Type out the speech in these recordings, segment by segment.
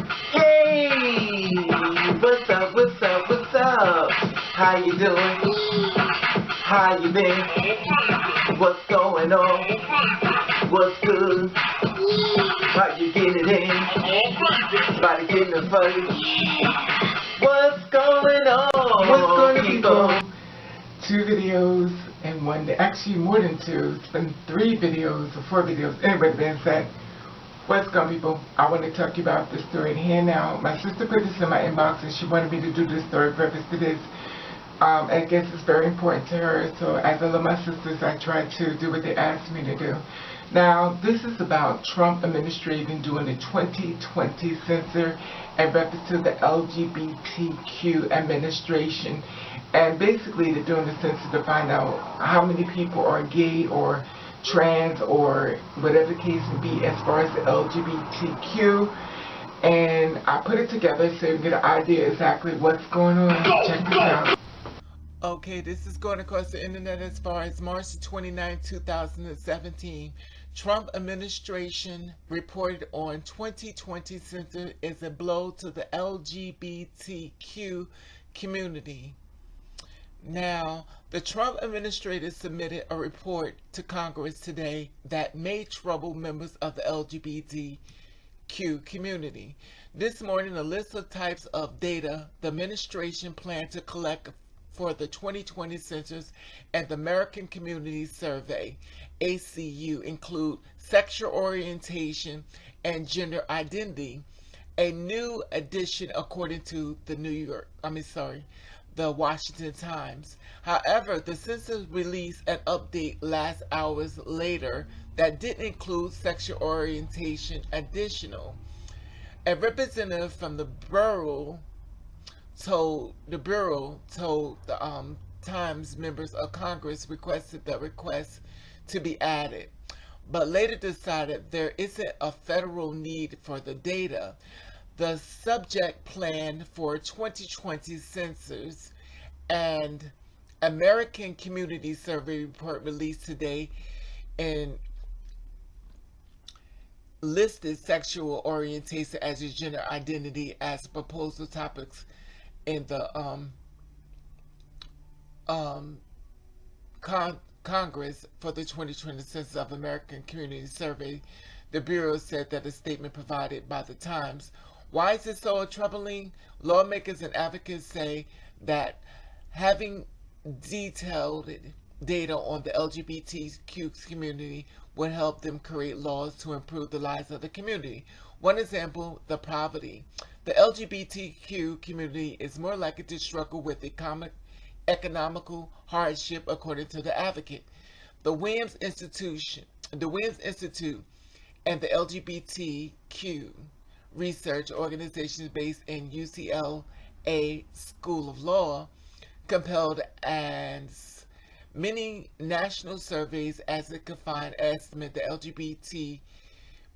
Hey, what's up, what's up, what's up? How you doing? How you been? What's going on? What's good? How you getting it in? Body getting it funny. What's going on? What's going on, people? 2 videos in one day. Actually, more than 2. It's been 3 videos or 4 videos. Anyway, being said, what's going on, people? I want to talk to you about this story in here now. My sister put this in my inbox and she wanted me to do this story purpose to this. I guess it's very important to her, so as I love my sisters, I try to do what they asked me to do. Now, this is about Trump administration doing the 2020 census and reference to the LGBTQ administration. And basically, they're doing the census to find out how many people are gay or trans or whatever the case may be as far as the LGBTQ. And I put it together so you can get an idea exactly what's going on. Check this out. Okay, this is going across the internet as far as March 29, 2017. Trump administration reported on 2020 census is a blow to the LGBTQ community. Now, the Trump administration submitted a report to Congress today that may trouble members of the LGBTQ community. This morning, a list of types of data the administration planned to collect for the 2020 Census and the American Community Survey, ACU, include sexual orientation and gender identity, a new addition according to the the Washington Times. However, the census released an update last hours later that didn't include sexual orientation additional. A representative from the Bureau told the Times members of Congress requested the request to be added, but later decided there isn't a federal need for the data. The subject plan for 2020 census and American Community Survey report released today and listed sexual orientation as a gender identity as proposal topics in the Congress for the 2020 Census of American Community Survey. The Bureau said that a statement provided by the Times. Why is it so troubling? Lawmakers and advocates say that having detailed data on the LGBTQ community would help them create laws to improve the lives of the community. One example, the poverty. The LGBTQ community is more likely to struggle with economical hardship, according to the advocate. The Williams Institute and the LGBTQ research organizations based in UCLA School of Law compelled as many national surveys as it could find estimate the LGBT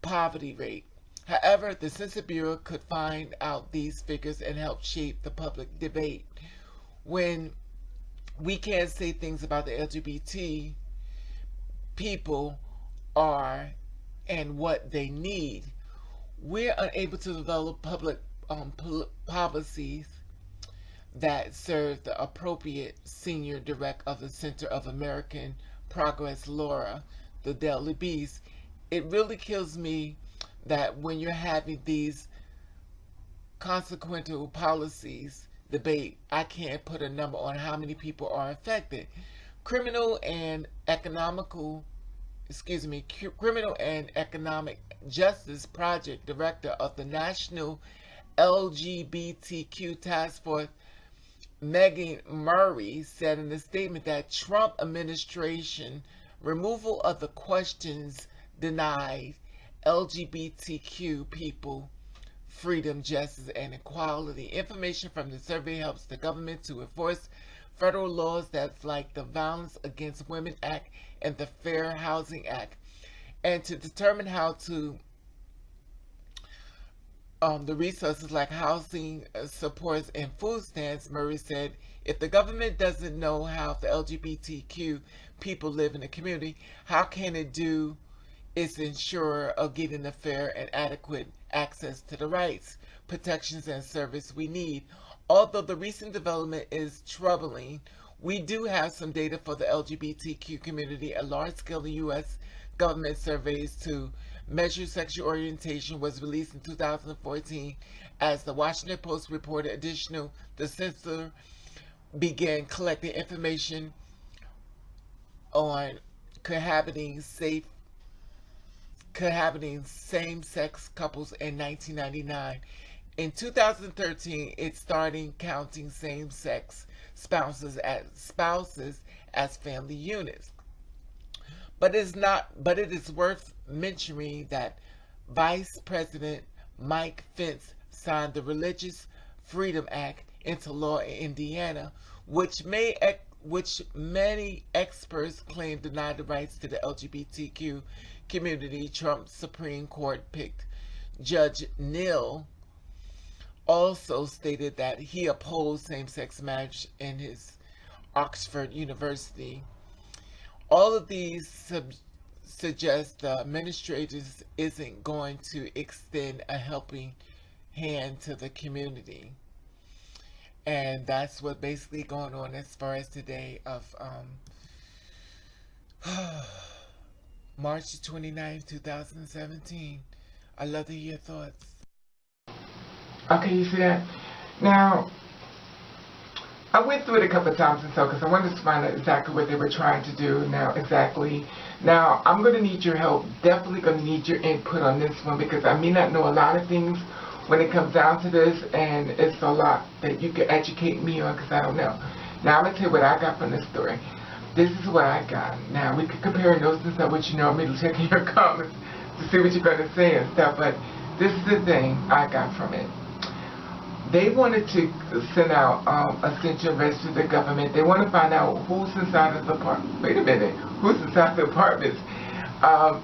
poverty rate. However, the Census Bureau could find out these figures and help shape the public debate. When we can't say things about the LGBT people are and what they need, we're unable to develop public policies that serve the appropriate senior director of the Center of American Progress, Laura, the Daily Beast. It really kills me that when you're having these consequential policies debate, I can't put a number on how many people are affected. Criminal and Economic Justice Project Director of the National LGBTQ Task Force, Megan Murray, said in a statement that Trump administration removal of the questions denied LGBTQ people freedom, justice, and equality. Information from the survey helps the government to enforce federal laws that's like the Violence Against Women Act and the Fair Housing Act, and to determine how to the resources like housing supports and food stamps. Murray said, if the government doesn't know how the LGBTQ people live in the community, how can it do its ensure of getting a fair and adequate access to the rights? protections and service we need. Although the recent development is troubling, we do have some data for the LGBTQ community. A large-scale U.S. government surveys to measure sexual orientation was released in 2014. As the Washington Post reported, the Census began collecting information on cohabiting same-sex couples in 1999. In 2013, it started counting same-sex spouses as family units. But it is worth mentioning that Vice President Mike Pence signed the Religious Freedom Act into law in Indiana, which many experts claim denied the rights to the LGBTQ community. Trump's Supreme Court picked Judge Neal also stated that he opposed same-sex marriage in his Oxford University. All of these suggest the administration isn't going to extend a helping hand to the community. And that's what basically going on as far as today of March 29th, 2017. I'd love to hear your thoughts. Okay, you see that? Now, I went through it a couple of times and so, because I wanted to find out exactly what they were trying to do now, exactly. Now, I'm going to need your help, definitely going to need your input on this one, because I may not know a lot of things when it comes down to this, and it's a lot that you can educate me on, because I don't know. Now, I'm going to tell you what I got from this story. This is what I got. Now, we could compare notes and stuff, which you know, I'm going to check in your comments to see what you're going to say and stuff, but this is the thing I got from it. They wanted to send out a central register to the government. They want to find out who's inside of the apartment. Wait a minute. Who's inside the apartments?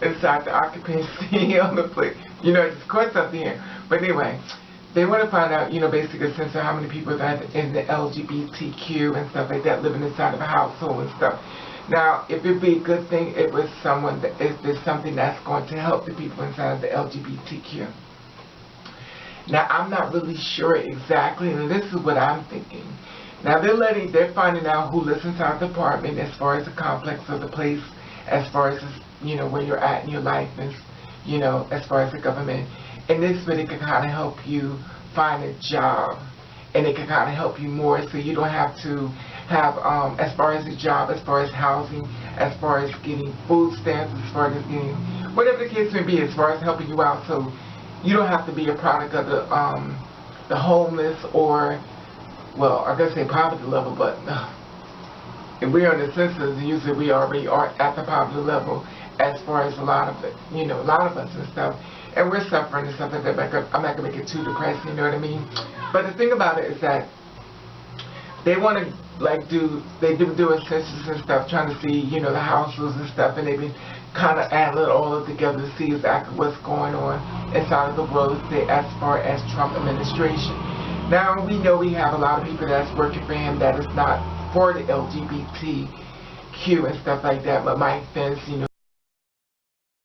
Inside the occupancy on the place. You know, it's quite something here. But anyway, they want to find out, you know, basically a sense of how many people are in the LGBTQ and stuff like that living inside of a household and stuff. Now, if it'd be a good thing, it was someone that is there's something that's going to help the people inside of the LGBTQ. Now, I'm not really sure exactly, and this is what I'm thinking. Now, they're finding out who lives inside the apartment as far as the complex of the place, as far as, you know, where you're at in your life, and, you know, as far as the government. And this really can kind of help you find a job, and it can kind of help you more, so you don't have to have, as far as a job, as far as housing, as far as getting food stamps, as far as getting, whatever the case may be, as far as helping you out, so you don't have to be a product of the homeless or, well, I guess say poverty level, but if we're on the census, usually we already are at the poverty level as far as a lot of it, you know, a lot of us and stuff, and we're suffering and stuff like that. I'm not going to make it too depressing, you know what I mean? But the thing about it is that they want to, like, do a census and stuff, trying to see, you know, the households and stuff, and they've been kind of adding it all together to see exactly what's going on inside of the world as far as Trump administration. Now, we know we have a lot of people that's working for him that is not for the LGBTQ and stuff like that, but Mike Pence, you know,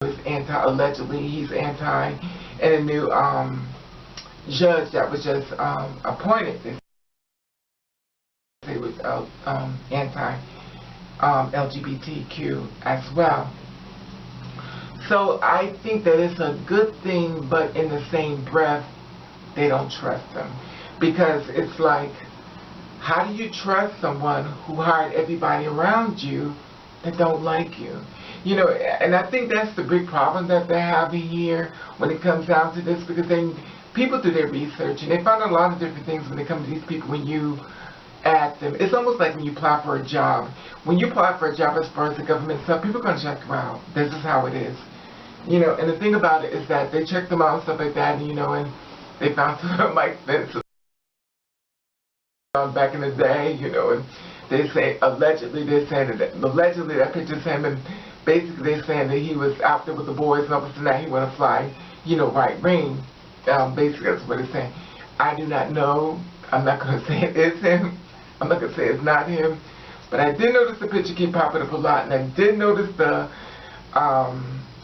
is allegedly he's anti, and a new judge that was just appointed, he was anti-LGBTQ as well. So I think that it's a good thing, but in the same breath, they don't trust them. Because it's like, how do you trust someone who hired everybody around you that don't like you? You know, and I think that's the big problem that they're having here when it comes down to this, because people do their research, and they find a lot of different things when it comes to these people when you add them. It's almost like when you apply for a job. When you apply for a job as far as the government stuff, people are going to check you out. This is how it is. You know, and the thing about it is that they checked them out and stuff like that, and, you know, and they found some Mike Pence back in the day, you know, and they say, allegedly, they're saying that, allegedly that picture's him, and basically they're saying that he was out there with the boys, and all of a sudden he want to fly, you know, right wing. Basically that's what it's saying. I do not know. I'm not going to say it is him. I'm not going to say it's not him. But I did notice the picture keep popping up a lot, and I did notice the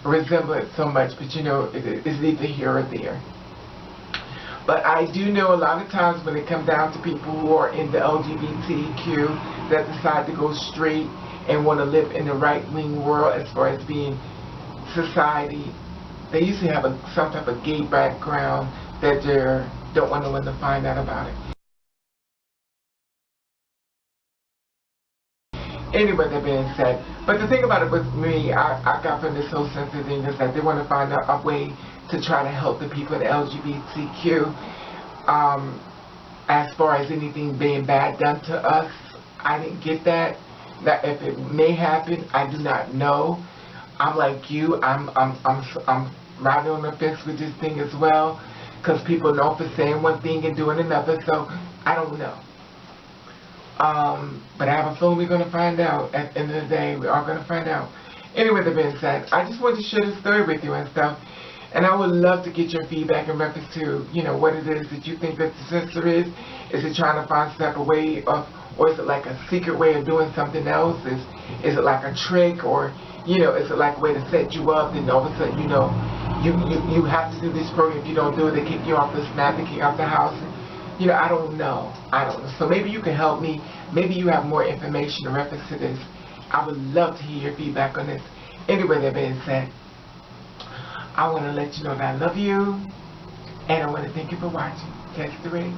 resemblance so much, but you know, it's neither here or there. But I do know a lot of times when it comes down to people who are in the LGBTQ that decide to go straight and want to live in the right-wing world as far as being society, they usually have some type of gay background that they don't want no one to find out about it. Anyway, that being said, but the thing about it with me, I got from this whole Census thing is that they want to find a way to try to help the people in the LGBTQ. As far as anything being bad done to us, I didn't get that. That if it may happen, I do not know. I'm like you. I'm riding on the fence with this thing as well, because people know for saying one thing and doing another. So I don't know. But I have a feeling we're going to find out. At the end of the day, we are going to find out. Anyway, that being said, I just wanted to share this story with you and stuff. And I would love to get your feedback in reference to, you know, what it is that you think that the censor is. Is it trying to find some type of way of, or is it like a secret way of doing something else? Is it like a trick, or, you know, is it like a way to set you up and all of a sudden, you know, you have to do this program. If you don't do it, they kick you off the snap, they kick you off the house. You know, I don't know. So maybe you can help me. Maybe you have more information in reference to this. I would love to hear your feedback on this. Anyway, that being said, I want to let you know that I love you, and I want to thank you for watching. Test the ring.